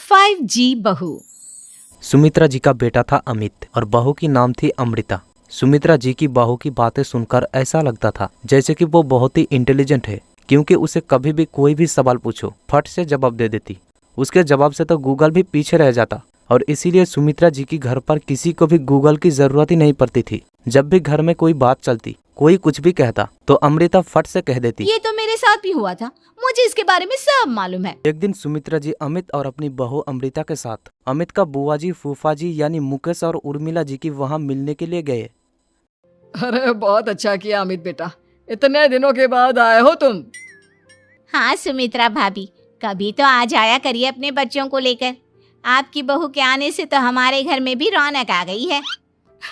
5G बहू। सुमित्रा जी का बेटा था अमित और बहू की नाम थी अमृता। सुमित्रा जी की बहू की बातें सुनकर ऐसा लगता था जैसे कि वो बहुत ही इंटेलिजेंट है, क्योंकि उसे कभी भी कोई भी सवाल पूछो फट से जवाब दे देती। उसके जवाब से तो गूगल भी पीछे रह जाता और इसीलिए सुमित्रा जी की घर पर किसी को भी गूगल की जरूरत ही नहीं पड़ती थी। जब भी घर में कोई बात चलती, कोई कुछ भी कहता तो अमृता फट से कह देती, ये तो मेरे साथ भी हुआ था, मुझे इसके बारे में सब मालूम है। एक दिन सुमित्रा जी अमित और अपनी बहू अमृता के साथ अमित का बुआ जी, फूफा जी यानी मुकेश और उर्मिला जी की वहाँ मिलने के लिए गए। अरे बहुत अच्छा किया अमित बेटा, इतने दिनों के बाद आए हो तुम। हाँ सुमित्रा भाभी, कभी तो आ जाया करिए अपने बच्चों को लेकर। आपकी बहू के आने से तो हमारे घर में भी रौनक आ गई है।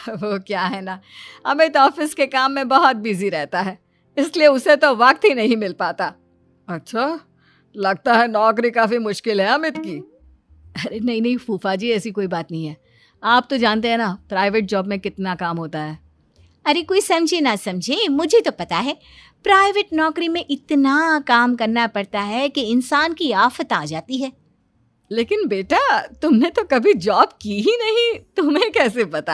वो क्या है ना, अमित ऑफिस के काम में बहुत बिजी रहता है, इसलिए उसे तो वक्त ही नहीं मिल पाता। अच्छा, लगता है नौकरी काफी मुश्किल है अमित की। अरे नहीं नहीं फूफा जी, ऐसी कोई बात नहीं है। आप तो जानते हैं ना प्राइवेट जॉब में कितना काम होता है। अरे कोई समझे ना समझे, मुझे तो पता है प्राइवेट नौकरी में इतना काम करना पड़ता है कि इंसान की आफत आ जाती है। लेकिन बेटा तुमने तो कभी जॉब की ही नहीं, तुम्हें कैसे पता?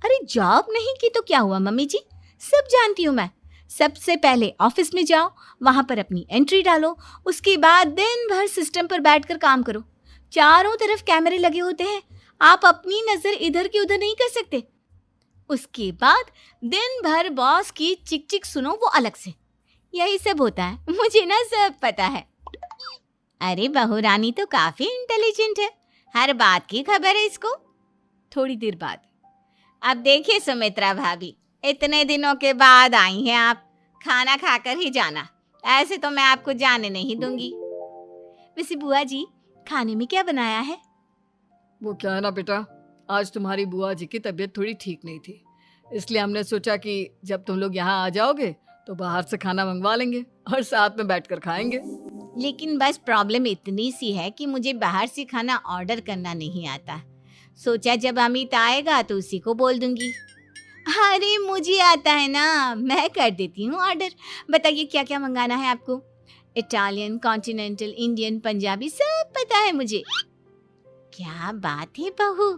अरे जॉब नहीं की तो क्या हुआ मम्मी जी, सब जानती हूँ मैं। सबसे पहले ऑफिस में जाओ, वहां पर अपनी एंट्री डालो, उसके बाद दिन भर सिस्टम पर बैठकर काम करो। चारों तरफ कैमरे लगे होते हैं, आप अपनी नजर इधर की उधर नहीं कर सकते। उसके बाद दिन भर बॉस की चिक चिक सुनो, वो अलग से। यही सब होता है, मुझे ना सब पता है। अरे बहू रानी तो काफी इंटेलिजेंट है, हर बात की खबर है इसको। थोड़ी देर बाद, अब देखिए सुमित्रा भाभी, इतने दिनों के बाद आई हैं आप, खाना खाकर ही जाना, ऐसे तो मैं आपको जाने नहीं दूंगी। वैसे बुआ जी, खाने में क्या बनाया है? वो क्या है ना बेटा, आज तुम्हारी बुआ जी की तबीयत थोड़ी ठीक नहीं थी, इसलिए हमने सोचा कि जब तुम लोग यहाँ आ जाओगे तो बाहर से खाना मंगवा लेंगे और साथ में बैठकर खाएंगे। लेकिन बस प्रॉब्लम इतनी सी है कि मुझे बाहर से खाना ऑर्डर करना नहीं आता। सोचा जब अमित आएगा तो उसी को बोल दूंगी। अरे मुझे आता है ना, मैं कर देती हूँ ऑर्डर। बताइए क्या क्या मंगाना है आपको? इटालियन, कॉन्टिनेंटल, इंडियन, पंजाबी, सब पता है मुझे। क्या बात है बहू,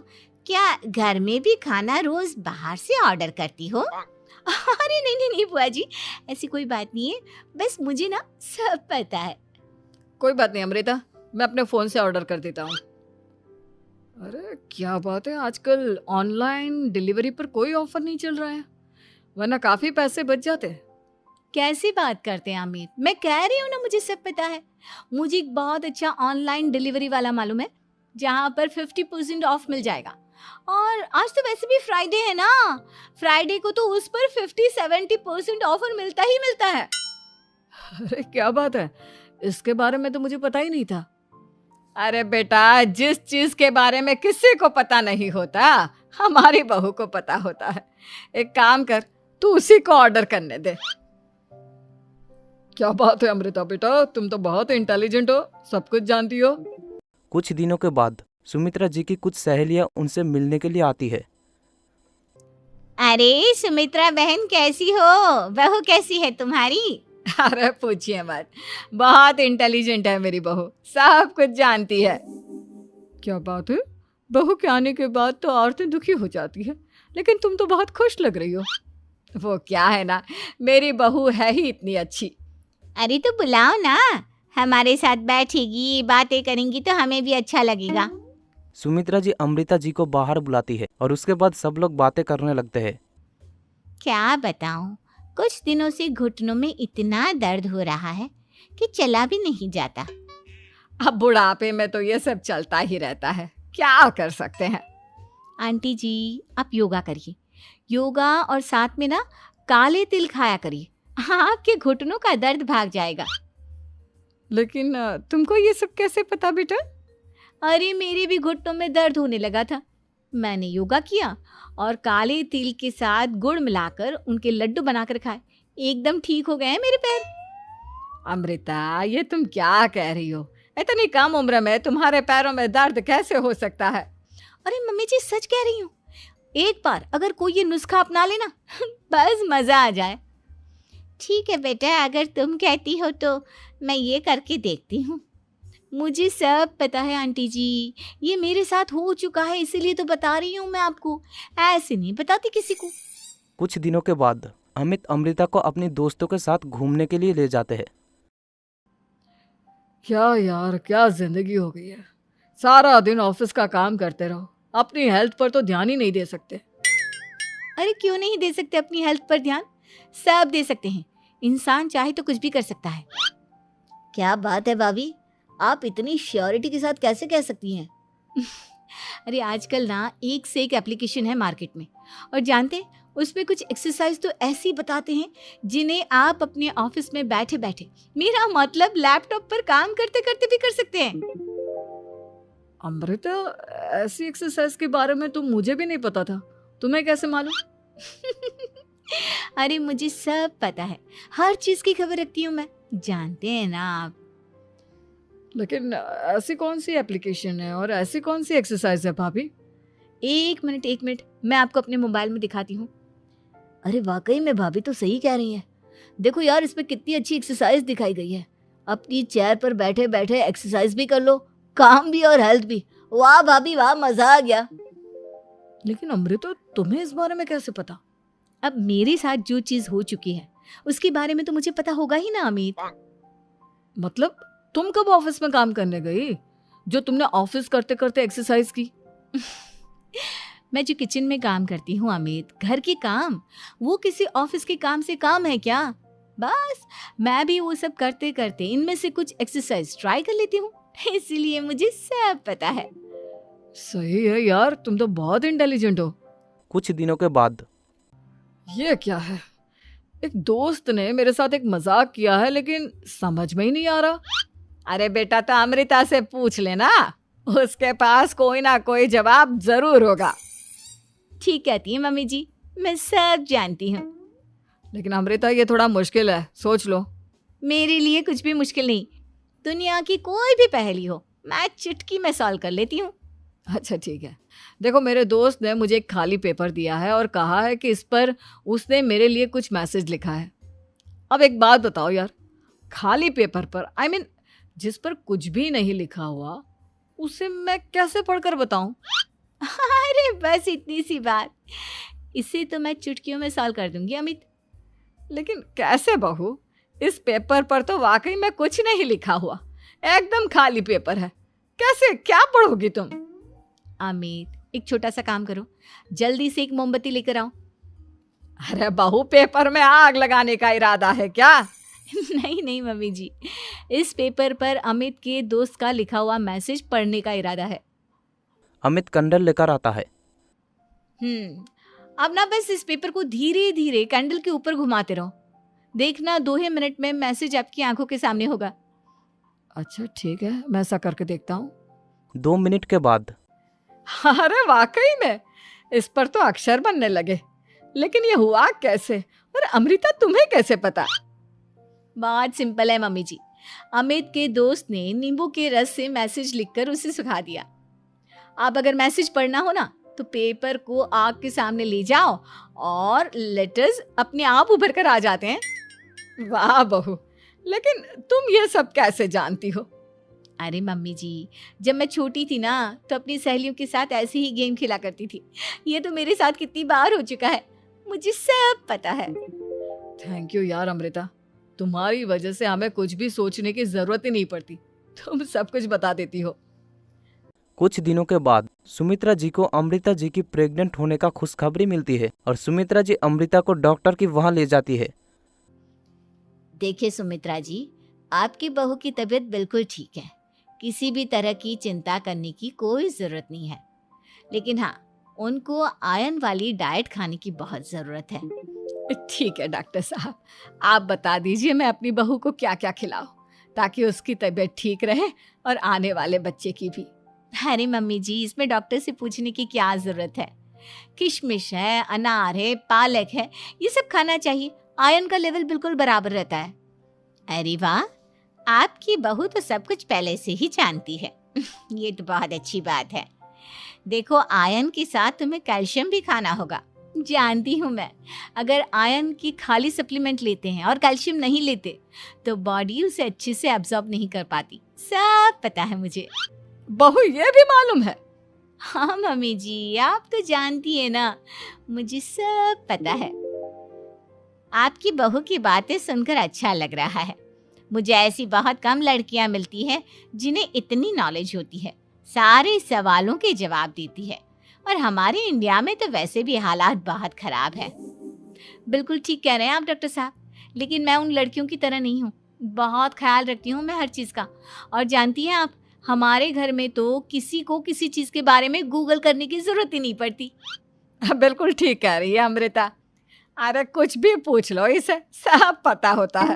क्या घर में भी खाना रोज बाहर से ऑर्डर करती हो? अरे नहीं नहीं नहीं बुआ जी, ऐसी कोई बात नहीं है, बस मुझे ना सब पता है। कोई बात नहीं अमृता, मैं अपने फ़ोन से ऑर्डर कर देता हूँ। अरे क्या बात है, आजकल ऑनलाइन डिलीवरी पर कोई ऑफर नहीं चल रहा है, वरना काफ़ी पैसे बच जाते। कैसी बात करते हैं अमित, मैं कह रही हूँ ना मुझे सब पता है। मुझे एक बहुत अच्छा ऑनलाइन डिलीवरी वाला मालूम है, जहाँ पर 50% ऑफ मिल जाएगा। और आज तो वैसे भी फ्राइडे है ना, फ्राइडे को तो उस पर 50-70% ऑफर मिलता ही मिलता है। अरे क्या बात है, इसके बारे में तो मुझे पता ही नहीं था। अरे बेटा, जिस चीज के बारे में किसी को पता नहीं होता, हमारी बहू को पता होता है। एक काम कर, तू उसी को ऑर्डर करने दे। क्या बात है अमृता बेटा, तुम तो बहुत इंटेलिजेंट हो, सब कुछ जानती हो। कुछ दिनों के बाद सुमित्रा जी की कुछ सहेलियां उनसे मिलने के लिए आती है। अरे सुमित्रा बहन कैसी हो, बहू कैसी है तुम्हारी? अरे पूछिए मत, बहुत इंटेलिजेंट है मेरी बहू, सब कुछ जानती है। क्या बात है, बहू के आने के बाद तो औरतें दुखी हो जाती है, लेकिन तुम तो बहुत खुश लग रही हो। वो क्या है ना, मेरी बहू है ही इतनी अच्छी। अरे तो बुलाओ ना, हमारे साथ बैठेगी, बातें करेंगी तो हमें भी अच्छा लगेगा। सुमित्रा जी अमृता जी को बाहर बुलाती है और उसके बाद सब लोग बातें करने लगते हैं। क्या बताऊं, कुछ दिनों से घुटनों में इतना दर्द हो रहा है कि चला भी नहीं जाता। अब बुढ़ापे में तो ये सब चलता ही रहता है, क्या कर सकते हैं। आंटी जी आप योगा करिए, योगा और साथ में ना काले तिल खाया करिए, आपके घुटनों का दर्द भाग जाएगा। लेकिन तुमको ये सब कैसे पता बेटा? अरे मेरे भी घुटनों में दर्द होने लगा था, मैंने योगा किया और काले तिल के साथ गुड़ मिलाकर उनके लड्डू बनाकर खाए, एकदम ठीक हो गए हैं मेरे पैर। अमृता ये तुम क्या कह रही हो, इतनी कम उम्र में तुम्हारे पैरों में दर्द कैसे हो सकता है? अरे मम्मी जी सच कह रही हूँ, एक बार अगर कोई ये नुस्खा अपना लेना बस मजा आ जाए। ठीक है बेटा, अगर तुम कहती हो तो मैं ये करके देखती हूँ। मुझे सब पता है आंटी जी, ये मेरे साथ हो चुका है, इसीलिए तो बता रही हूँ मैं आपको, ऐसे नहीं बताती किसी को। कुछ दिनों के बाद अमित अमृता को अपनी दोस्तों के साथ घूमने के लिए ले जाते हैं। क्या यार, क्या जिंदगी हो गई है। सारा दिन ऑफिस का काम करते रहो, अपनी हेल्थ पर तो ध्यान ही नहीं दे सकते। अरे क्यों नहीं दे सकते अपनी हेल्थ पर ध्यान, सब दे सकते हैं। इंसान चाहे तो कुछ भी कर सकता है। क्या बात है भाभी, आप इतनी श्योरिटी के साथ कैसे कह सकती हैं? अरे आजकल ना एक से एक एप्लीकेशन है मार्केट में, और जानते हैं उसमें कुछ एक्सरसाइज तो ऐसी बताते हैं जिन्हें आप अपने ऑफिस में बैठे बैठे, मेरा मतलब लैपटॉप पर काम करते करते भी कर सकते हैं। अमृता, ऐसी एक्सरसाइज के बारे में तो मुझे भी नहीं पता था, तुम्हें कैसे मालूम? अरे मुझे सब पता है, हर चीज की खबर रखती हूँ मैं, जानते हैं ना आप। लेकिन ऐसी कौन सी एप्लीकेशन है और ऐसी कौन सी एक्सरसाइज है भाभी? एक मिनट, मैं आपको अपने मोबाइल में दिखाती हूँ। अरे वाकई में भाभी तो सही कह रही हैं। देखो यार, इसमें कितनी अच्छी एक्सरसाइज दिखाई गई है। अपनी चेयर पर बैठे बैठे एक्सरसाइज भी कर लो, काम भी और हेल्थ भी। वाह भाभी वाह, मजा आ गया। लेकिन अमृता, तुम्हें इस बारे में कैसे पता? अब मेरे साथ जो चीज हो चुकी है उसके बारे में तो मुझे पता होगा ही ना अमित। मतलब तुम कब ऑफिस में काम करने गई जो तुमने ऑफिस करते करते एक्सरसाइज की? मैं जो किचन में काम करती हूँ अमित, घर के काम, वो किसी ऑफिस के काम से काम है क्या? बस मैं भी वो सब करते करते इनमें से कुछ एक्सरसाइज ट्राई कर लेती हूँ, इसीलिए मुझे सब पता है। सही है यार, तुम तो बहुत इंटेलिजेंट हो। कुछ दिनों के बाद ये क्या है, एक दोस्त ने मेरे साथ एक मजाक किया है लेकिन समझ में ही नहीं आ रहा। अरे बेटा, तो अमृता से पूछ लेना, उसके पास कोई ना कोई जवाब जरूर होगा। ठीक कहती है मम्मी जी, मैं सब जानती हूँ। लेकिन अमृता, ये थोड़ा मुश्किल है, सोच लो। मेरे लिए कुछ भी मुश्किल नहीं, दुनिया की कोई भी पहेली हो मैं चुटकी में सॉल्व कर लेती हूँ। अच्छा ठीक है, देखो मेरे दोस्त ने मुझे एक खाली पेपर दिया है और कहा है कि इस पर उसने मेरे लिए कुछ मैसेज लिखा है। अब एक बात बताओ यार, खाली पेपर पर, आई मीन जिस पर कुछ भी नहीं लिखा हुआ, उसे मैं कैसे पढ़कर बताऊं? अरे बस इतनी सी बात, इसे तो मैं चुटकियों में सॉल्व कर दूंगी अमित। लेकिन कैसे बहू, इस पेपर पर तो वाकई में कुछ नहीं लिखा हुआ, एकदम खाली पेपर है, कैसे क्या पढ़ोगी तुम? अमित, एक छोटा सा काम करो, जल्दी से एक मोमबत्ती लेकर आओ। अरे बहू, पेपर में आग लगाने का इरादा है क्या? नहीं मम्मी जी, इस पेपर पर अमित के दोस्त का लिखा हुआ मैसेज पढ़ने का इरादा है। अमित कैंडल लेकर आता है। अब ना बस इस पेपर को धीरे धीरे कैंडल के ऊपर घुमाते रहो, देखना 2 ही मिनट में मैसेज आपकी आंखों के सामने होगा। अच्छा ठीक है, मैं ऐसा करके देखता हूँ। 2 मिनट के बाद अरे वाकई में इस पर तो अक्षर बनने लगे, लेकिन ये हुआ कैसे? और अमृता, तुम्हें कैसे पता? बहुत सिंपल है मम्मी जी, अमित के दोस्त ने नींबू के रस से मैसेज लिखकर उसे सुखा दिया। आप अगर मैसेज पढ़ना हो ना तो पेपर को आग के सामने ले जाओ और लेटर्स अपने आप उभर कर आ जाते हैं। वाह बहू, लेकिन तुम ये सब कैसे जानती हो? अरे मम्मी जी, जब मैं छोटी थी ना तो अपनी सहेलियों के साथ ऐसे ही गेम खेला करती थी। ये तो मेरे साथ कितनी बार हो चुका है, मुझे सब पता है। थैंक यू यार अमृता, तुम्हारी वजह से हमें कुछ भी सोचने की जरूरत ही नहीं पड़ती, तुम सब कुछ बता देती हो। कुछ दिनों के बाद सुमित्रा जी को अमृता जी की प्रेग्नेंट होने का खुशखबरी मिलती है और सुमित्रा जी अमृता को डॉक्टर की वहां ले जाती है। देखिए सुमित्रा जी, आपकी बहू की तबीयत बिल्कुल ठीक है, किसी भी तरह की चिंता करने की कोई ज़रूरत नहीं है। लेकिन हाँ, उनको आयरन वाली डाइट खाने की बहुत ज़रूरत है। ठीक है डॉक्टर साहब, आप बता दीजिए मैं अपनी बहू को क्या क्या खिलाऊं ताकि उसकी तबीयत ठीक रहे और आने वाले बच्चे की भी। अरे मम्मी जी, इसमें डॉक्टर से पूछने की क्या ज़रूरत है? किशमिश है, अनार है, पालक है, ये सब खाना चाहिए, आयरन का लेवल बिल्कुल बराबर रहता है। अरे वाह, आपकी बहू तो सब कुछ पहले से ही जानती है। ये तो बहुत अच्छी बात है। देखो, आयरन के साथ तुम्हें कैल्शियम भी खाना होगा। जानती हूँ मैं, अगर आयरन की खाली सप्लीमेंट लेते हैं और कैल्शियम नहीं लेते तो बॉडी उसे अच्छे से एब्जॉर्ब नहीं कर पाती, सब पता है मुझे। बहू ये भी मालूम है? हाँ मम्मी जी, आप तो जानती है ना, मुझे सब पता है। आपकी बहू की बातें सुनकर अच्छा लग रहा है। मुझे ऐसी बहुत कम लड़कियां मिलती हैं जिन्हें इतनी नॉलेज होती है, सारे सवालों के जवाब देती है। और हमारे इंडिया में तो वैसे भी हालात बहुत खराब है। बिल्कुल ठीक कह रहे हैं आप डॉक्टर साहब, लेकिन मैं उन लड़कियों की तरह नहीं हूँ। बहुत ख्याल रखती हूँ मैं हर चीज़ का। और जानती हैं आप, हमारे घर में तो किसी को किसी चीज़ के बारे में गूगल करने की ज़रूरत ही नहीं पड़ती। बिल्कुल ठीक कह रही है अमृता। अरे कुछ भी पूछ लो, इसे सब पता होता है।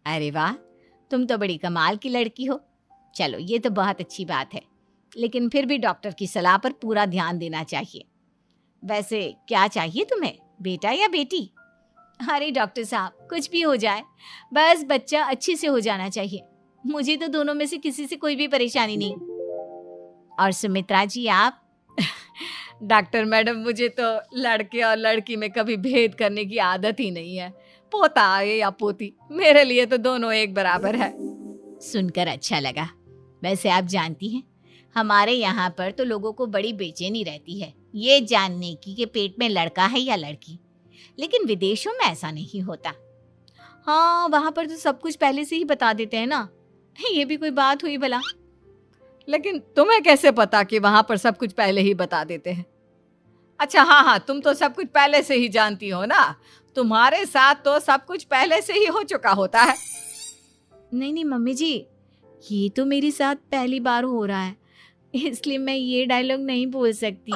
अरे वाह, तुम तो बड़ी कमाल की लड़की हो। चलो ये तो बहुत अच्छी बात है, लेकिन फिर भी डॉक्टर की सलाह पर पूरा ध्यान देना चाहिए। वैसे क्या चाहिए तुम्हें, बेटा या बेटी? अरे डॉक्टर साहब, कुछ भी हो जाए, बस बच्चा अच्छे से हो जाना चाहिए। मुझे तो दोनों में से किसी से कोई भी परेशानी नहीं। और सुमित्रा जी आप? डॉक्टर मैडम, मुझे तो लड़के और लड़की में कभी भेद करने की आदत ही नहीं है। पोता आए या पोती, मेरे लिए तो दोनों एक बराबर है। सुनकर अच्छा लगा। वैसे आप जानती हैं, हमारे यहाँ पर तो लोगों को बड़ी बेचैनी रहती है ये जानने की कि पेट में लड़का है या लड़की, लेकिन विदेशों में ऐसा नहीं होता। हाँ, वहाँ पर तो सब कुछ पहले से ही बता देते हैं ना। ये भी कोई बात हुई भला? लेकिन तुम्हें कैसे पता कि वहां पर सब कुछ पहले ही बता देते हैं? अच्छा हाँ, तुम तो सब कुछ पहले से ही जानती हो ना। तुम्हारे साथ तो सब कुछ पहले से ही हो चुका होता है। नहीं नहीं मम्मी जी, ये तो मेरे साथ पहली बार हो रहा है, इसलिए मैं ये डायलॉग नहीं बोल सकती।